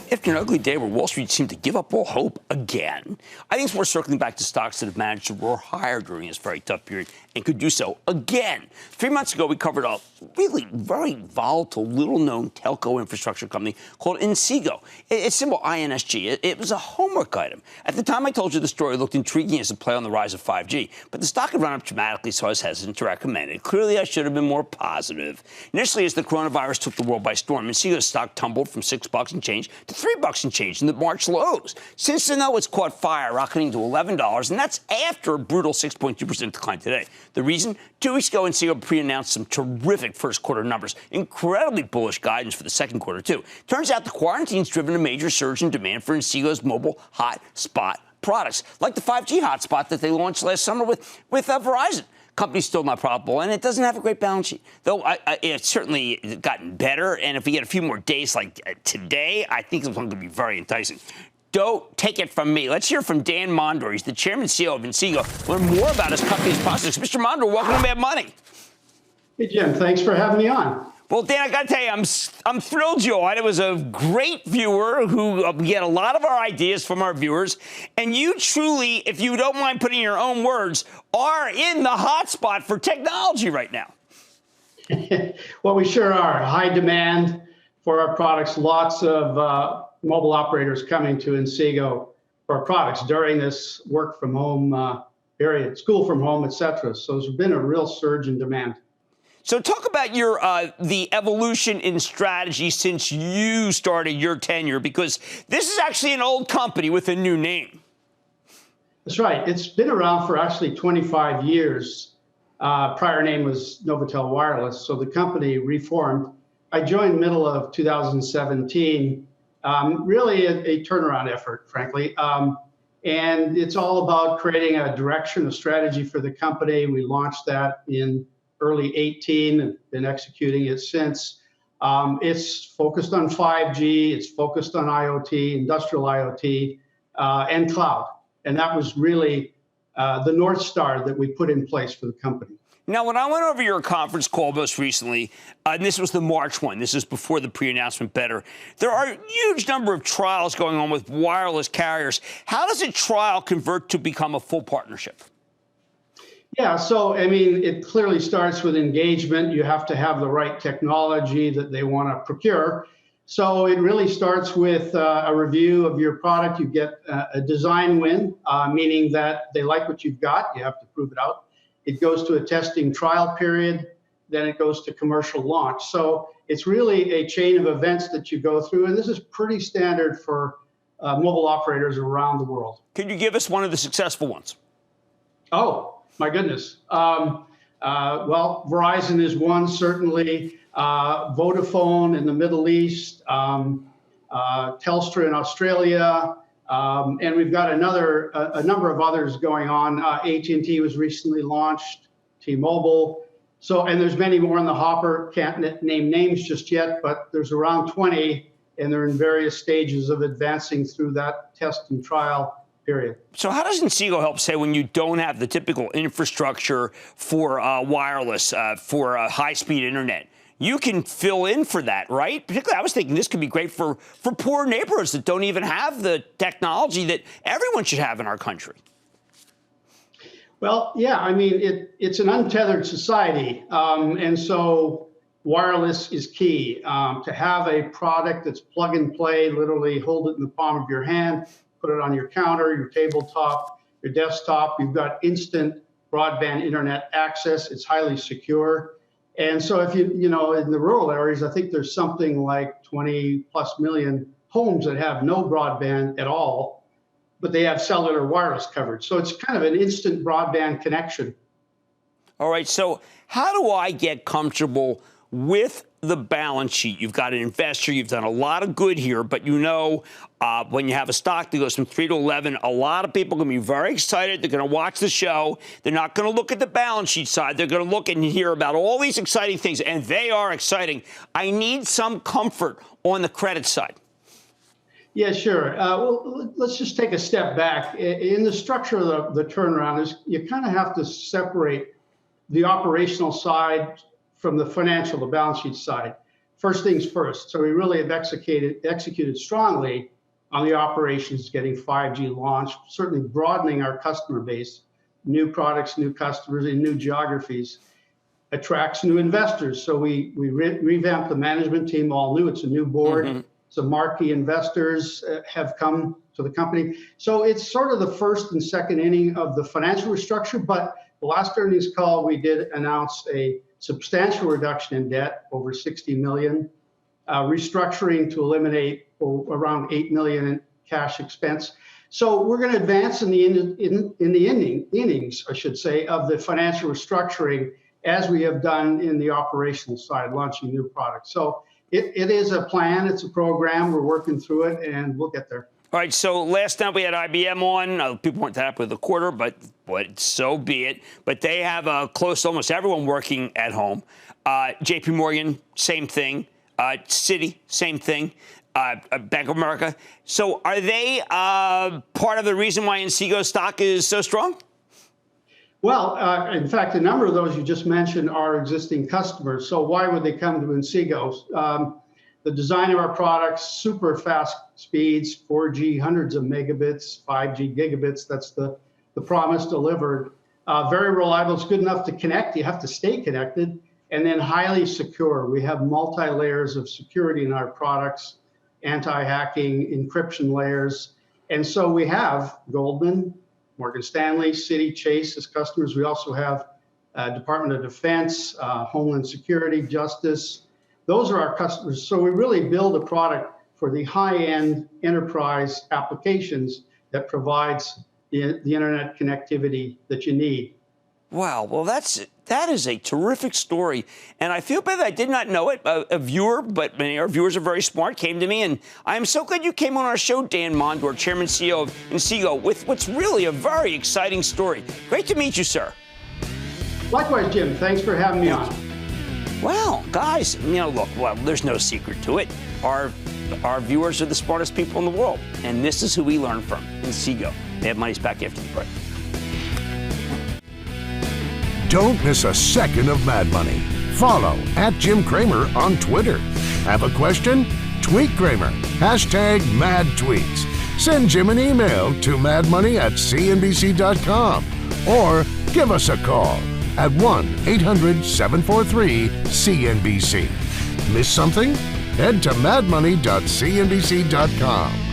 After an ugly day where Wall Street seemed to give up all hope again, I think it's worth circling back to stocks that have managed to roar higher during this very tough period and could do so again. 3 months ago, we covered a really very volatile, little-known telco infrastructure company called Inseego. It's symbol INSG. It was a homework item. At the time I told you the story looked intriguing as a play on the rise of 5G, but the stock had run up dramatically, so I was hesitant to recommend it. Clearly, I should have been more positive. Initially, as the coronavirus took the world by storm, Inseego's stock tumbled from $6 and change to $3 and change in the March lows. Since then, though, it's caught fire, rocketing to $11, and that's after a brutal 6.2% decline today. The reason? 2 weeks ago, Inseego pre-announced some terrific first-quarter numbers, incredibly bullish guidance for the second quarter, too. Turns out the quarantine's driven a major surge in demand for Inseego's mobile hotspot products, like the 5G hotspot that they launched last summer with Verizon. Company's still not profitable, and it doesn't have a great balance sheet. Though it's certainly gotten better, and if we get a few more days like today, I think it's going to be very enticing. Don't take it from me. Let's hear from Dan Mondor. He's the chairman and CEO of Inseego. Learn more about his company's prospects. Mr. Mondor, welcome to Mad Money. Hey, Jim. Thanks for having me on. Well, Dan, I got to tell you, I'm thrilled you on. It was a great viewer who we get a lot of our ideas from our viewers. And you truly, if you don't mind putting your own words, are in the hot spot for technology right now. Well, we sure are. High demand for our products. Lots of mobile operators coming to Inseego for our products during this work from home period, school from home, et cetera. So there's been a real surge in demand. So talk about your the evolution in strategy since you started your tenure, because this is actually an old company with a new name. That's right. It's been around for actually 25 years. Prior name was Novatel Wireless, so the company reformed. I joined middle of 2017, really a turnaround effort, frankly. And it's all about creating a direction, a strategy for the company. We launched that in early 18 and been executing it since. It's focused on 5G, it's focused on IoT, industrial IoT, and cloud. And that was really the North Star that we put in place for the company. Now, when I went over your conference call most recently, and this was the March one, this is before the pre-announcement better, there are a huge number of trials going on with wireless carriers. How does a trial convert to become a full partnership? Yeah, so, I mean, it clearly starts with engagement. You have to have the right technology that they want to procure. So it really starts with a review of your product. You get a design win, meaning that they like what you've got. You have to prove it out. It goes to a testing trial period. Then it goes to commercial launch. So it's really a chain of events that you go through. And this is pretty standard for mobile operators around the world. Could you give us one of the successful ones? Oh, my goodness. Well, Verizon is one, certainly. Vodafone in the Middle East, Telstra in Australia, and we've got a number of others going on. AT&T was recently launched, T-Mobile. So, and there's many more in the hopper. Can't name names just yet, but there's around 20, and they're in various stages of advancing through that test and trial period. So how does Inseego help, say, when you don't have the typical infrastructure for wireless, for high-speed internet? You can fill in for that, right? Particularly, I was thinking this could be great for poor neighborhoods that don't even have the technology that everyone should have in our country. Well, yeah, I mean, it's an untethered society. And so wireless is key. To have a product that's plug and play, literally hold it in the palm of your hand, put it on your counter, your tabletop, your desktop. You've got instant broadband internet access. It's highly secure. And so if you know, in the rural areas, I think there's something like 20+ million homes that have no broadband at all, but they have cellular wireless coverage. So it's kind of an instant broadband connection. All right. So how do I get comfortable with the balance sheet? You've got an investor. You've done a lot of good here, but you know, when you have a stock that goes from 3 to 11, a lot of people are going to be very excited. They're going to watch the show. They're not going to look at the balance sheet side. They're going to look and hear about all these exciting things, and they are exciting. I need some comfort on the credit side. Yeah, sure. Well, let's just take a step back. In the structure of the turnaround, you kind of have to separate the operational side from the financial, the balance sheet side. first things first. So we really have executed strongly on the operations, getting 5G launched, certainly broadening our customer base, new products, new customers in new geographies, attracts new investors. So we revamped the management team, all new. It's a new board. Some marquee investors have come to the company. So it's sort of the first and second inning of the financial restructure. But the last earnings call, we did announce a substantial reduction in debt, over 60 million, restructuring to eliminate around 8 million in cash expense. So we're going to advance in the innings, I should say, of the financial restructuring as we have done in the operational side, launching new products. So it is a plan, it's a program, we're working through it, and we'll get there. All right, so last night we had IBM on. People weren't that happy with the quarter, but so be it. But they have close to almost everyone working at home. JP Morgan, same thing. Citi, same thing. Bank of America. So are they part of the reason why Inseego stock is so strong? Well, in fact, a number of those you just mentioned are existing customers. So why would they come to Inseego? The design of our products, super fast speeds, 4G, hundreds of megabits, 5G gigabits, that's the promise delivered. Very reliable, it's good enough to connect, you have to stay connected, and then highly secure. We have multi-layers of security in our products, anti-hacking, encryption layers. And so we have Goldman, Morgan Stanley, Citi, Chase as customers. We also have Department of Defense, Homeland Security, Justice. Those are our customers. So we really build a product for the high-end enterprise applications that provides the internet connectivity that you need. Wow. Well, that is a terrific story. And I feel bad that I did not know it. A viewer, but many of our viewers are very smart, came to me. And I am so glad you came on our show, Dan Mondor, Chairman CEO of Inseego, with what's really a very exciting story. Great to meet you, sir. Likewise, Jim. Thanks for having me on. Well, guys, look, there's no secret to it. Our viewers are the smartest people in the world. And this is who we learn from, Inseego. They have money's back after the break. Don't miss a second of Mad Money. Follow @Jim Cramer on Twitter. Have a question? Tweet Cramer. #MadTweets. Send Jim an email to madmoney@cnbc.com or give us a call at 1-800-743-CNBC. Miss something? Head to madmoney.cnbc.com.